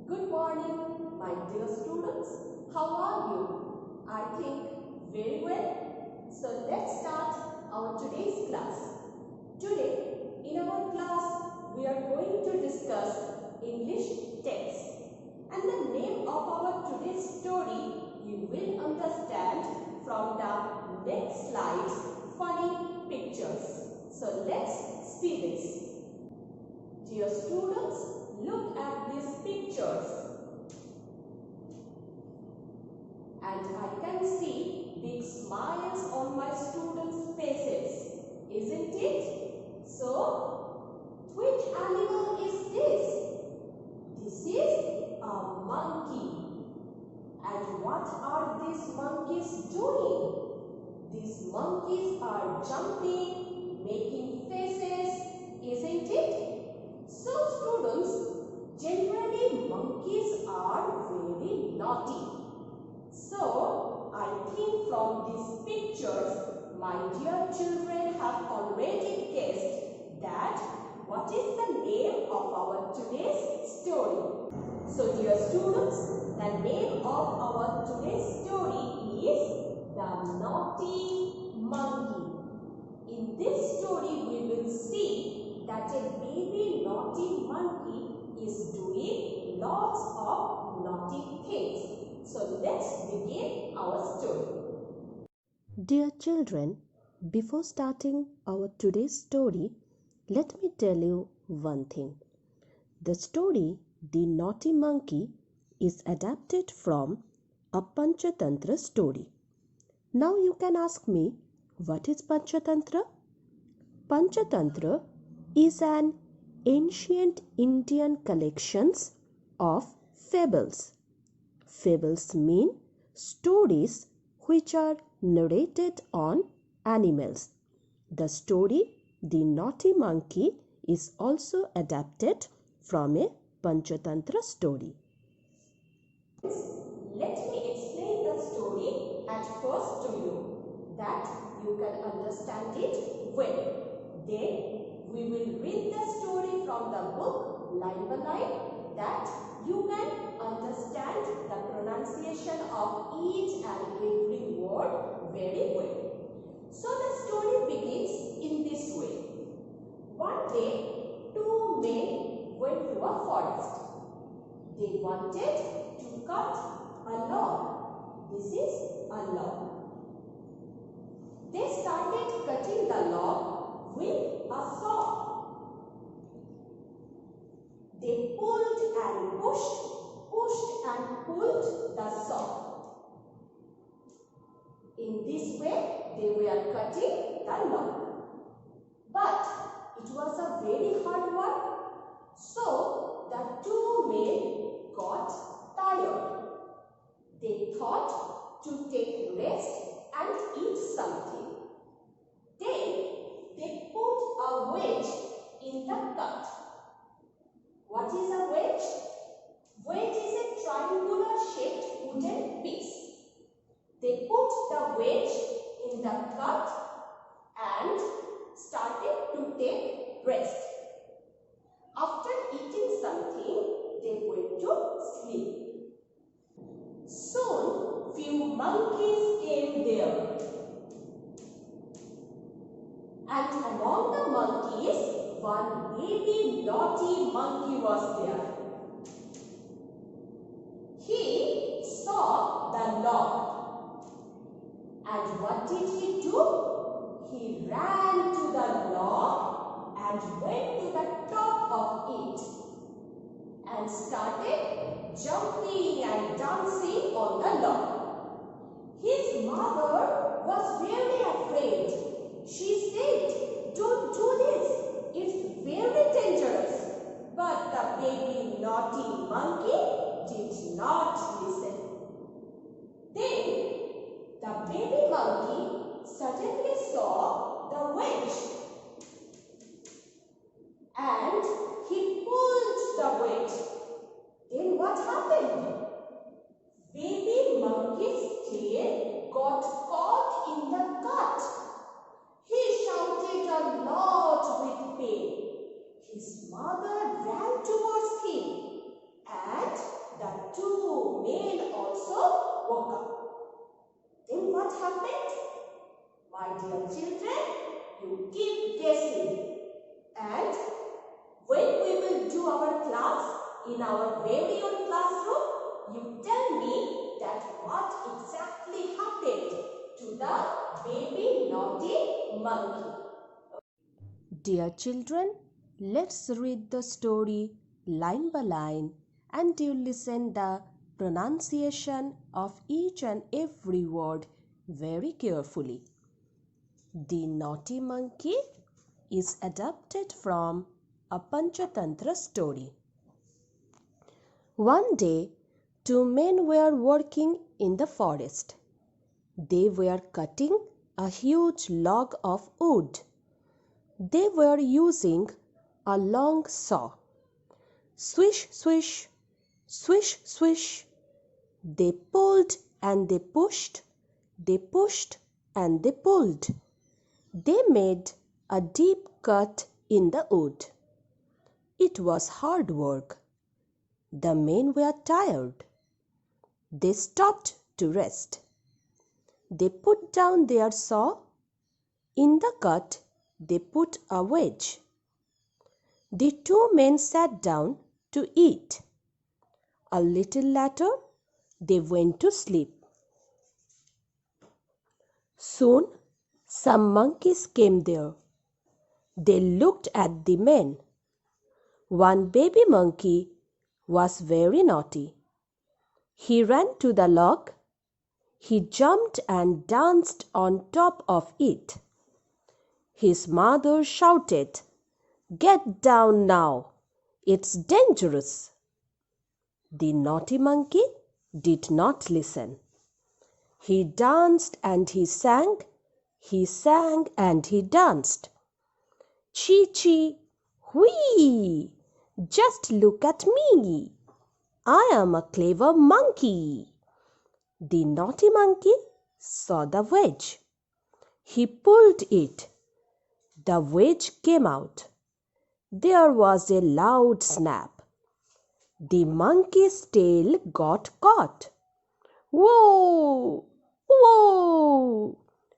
Good morning, my dear students. How are you? I think very well. So let's start our today's class. Today in our class we are going to discuss English text. And the name of our today's story you will understand from the next slide's funny pictures. So let's see this. Dear students, look at these pictures. And I can see big smiles on my students' faces. Isn't it? So, which animal is this? This is a monkey. And what are these monkeys doing? These monkeys are jumping, making faces, isn't it? So students, generally monkeys are very naughty. So I think from these pictures, my dear children have already guessed that what is the name of our today's story. So dear students, the name of our today's story is The Naughty Monkey. In this story we will see that a baby naughty monkey is doing lots of naughty things. So let's begin our story. Dear children, before starting our today's story, let me tell you one thing. The story The Naughty Monkey is adapted from a Panchatantra story. Now you can ask me, what is Panchatantra? Panchatantra is an ancient Indian collections of fables. Fables mean stories which are narrated on animals. The story The Naughty Monkey is also adapted from a Panchatantra story. Let me explain the story at first to you, that you can understand it well. Then we will read the story from the book line by line, that you can understand the pronunciation of each and every word very well. So the story begins in this way. One day, two men went to a forest. They wanted to cut a log. This is a log. They started cutting the log with a saw. They pulled and pushed and pulled the saw. In this way, they were cutting the log. But it was a very hard work. So the two men got tired. They thought to take rest and eat something. Then they put a wedge in the cut. What is a wedge? Wedge is a triangular shaped wooden piece. They put the wedge in the cut and started to take rest. After eating something, they went to sleep. Soon, few monkeys came there. And among the monkeys, one baby naughty monkey was there. He saw the log. And what did he do? He ran to the log and went to the top of it and started jumping and dancing on the log. His mother was very afraid. She said, "Don't do this. It's very dangerous." But the baby naughty monkey did not listen. Then the baby monkey suddenly saw the wedge and he pulled the wedge. Then what happened? Baby monkey's tail got caught in the cut. He shouted a lot with pain. His mother ran towards him and in our very own classroom, you tell me that what exactly happened to the baby naughty monkey. Dear children, let's read the story line by line and you listen the pronunciation of each and every word very carefully. The Naughty Monkey is adapted from a Panchatantra story. One day, two men were working in the forest. They were cutting a huge log of wood. They were using a long saw. Swish, swish, swish, swish. They pulled and they pushed and they pulled. They made a deep cut in the wood. It was hard work. The men were tired. They stopped to rest. They put down their saw. In the cut, they put a wedge. The two men sat down to eat. A little later, they went to sleep. Soon, some monkeys came there. They looked at the men. One baby monkey was very naughty. He ran to the log. He jumped and danced on top of it. His mother shouted, "Get down now! It's dangerous!" The naughty monkey did not listen. He danced and he sang and he danced. Chee chee, whee! Just look at me! I am a clever monkey. The naughty monkey saw the wedge. He pulled it. The wedge came out. There was a loud snap. The monkey's tail got caught. "Whoa! Whoa!"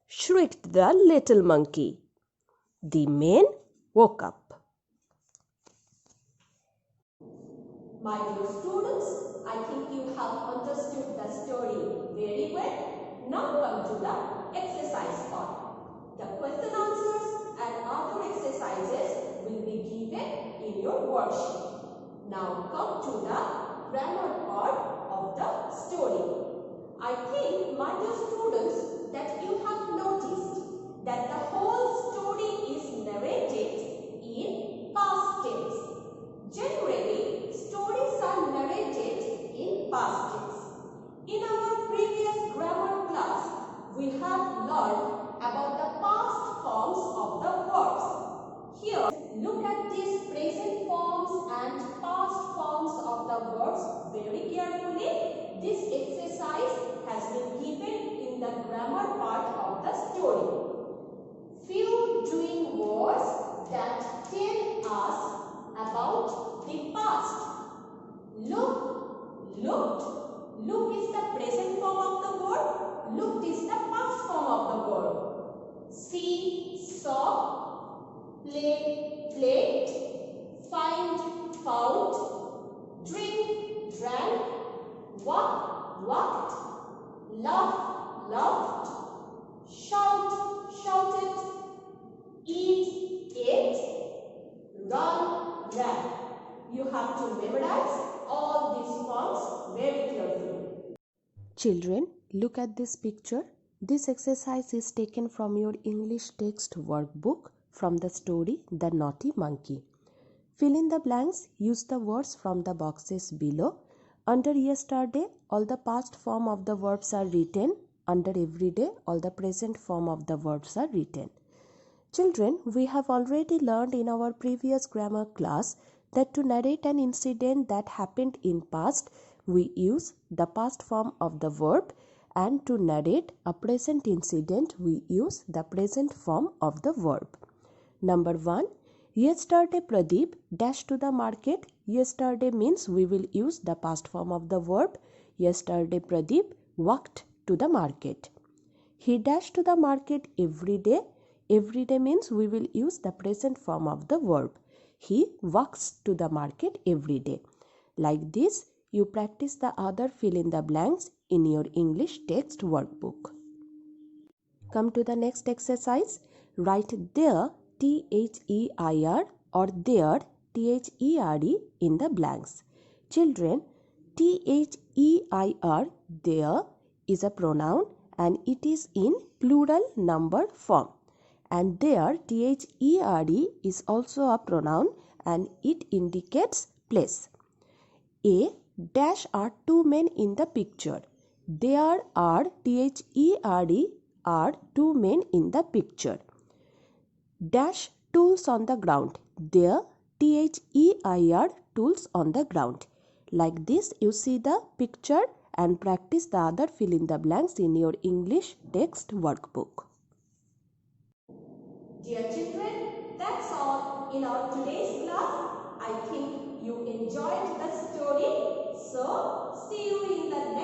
shrieked the little monkey. The men woke up. My dear students, I think you have understood the story very well. Now come to the exercise part. The question answers and other exercises will be given in your worksheet. Now come to the grammar part of the story. I think, my dear students, that you have noticed that the whole story is narrated in past tense. Generally, stories are narrated in past tense. In our previous grammar class, we have learned about the past forms of the verbs. Here, look at these present forms and past forms of the verbs very carefully. This exercise has been given in the grammar part of the story. Few doing words that tell us about the past. Look, looked. Look is the present form of the verb. Looked is the past form of the verb. See, saw. Play, played. Find, found. Drink, drank. Walk, walked. Laugh, laughed. Shout, shouted. Eat, ate. Run, ran. You have to memorize all these forms very carefully. Children, look at this picture. This exercise is taken from your English text workbook from the story The Naughty Monkey. Fill in the blanks. Use the words from the boxes below. Under yesterday, all the past form of the verbs are written. Under everyday, all the present form of the verbs are written. Children, we have already learned in our previous grammar class that to narrate an incident that happened in past, we use the past form of the verb, and to narrate a present incident, we use the present form of the verb. Number 1. Yesterday Pradeep dashed to the market. Yesterday means we will use the past form of the verb. Yesterday Pradeep walked to the market. He dashed to the market every day. Every day means we will use the present form of the verb. He walks to the market every day. Like this, you practice the other fill in the blanks in your English text workbook. Come to the next exercise. Write their THEIR or their THERE in the blanks. Children, THEIR, there, is a pronoun and it is in plural number form. And their THERE is also a pronoun and it indicates place. A dash are two men in the picture. There are THERE are two men in the picture. Dash tools on the ground. There THEIR tools on the ground. Like this you see the picture and practice the other fill in the blanks in your English text workbook. Dear children, that's all in our today's class. I think you enjoyed the story. So, see you in the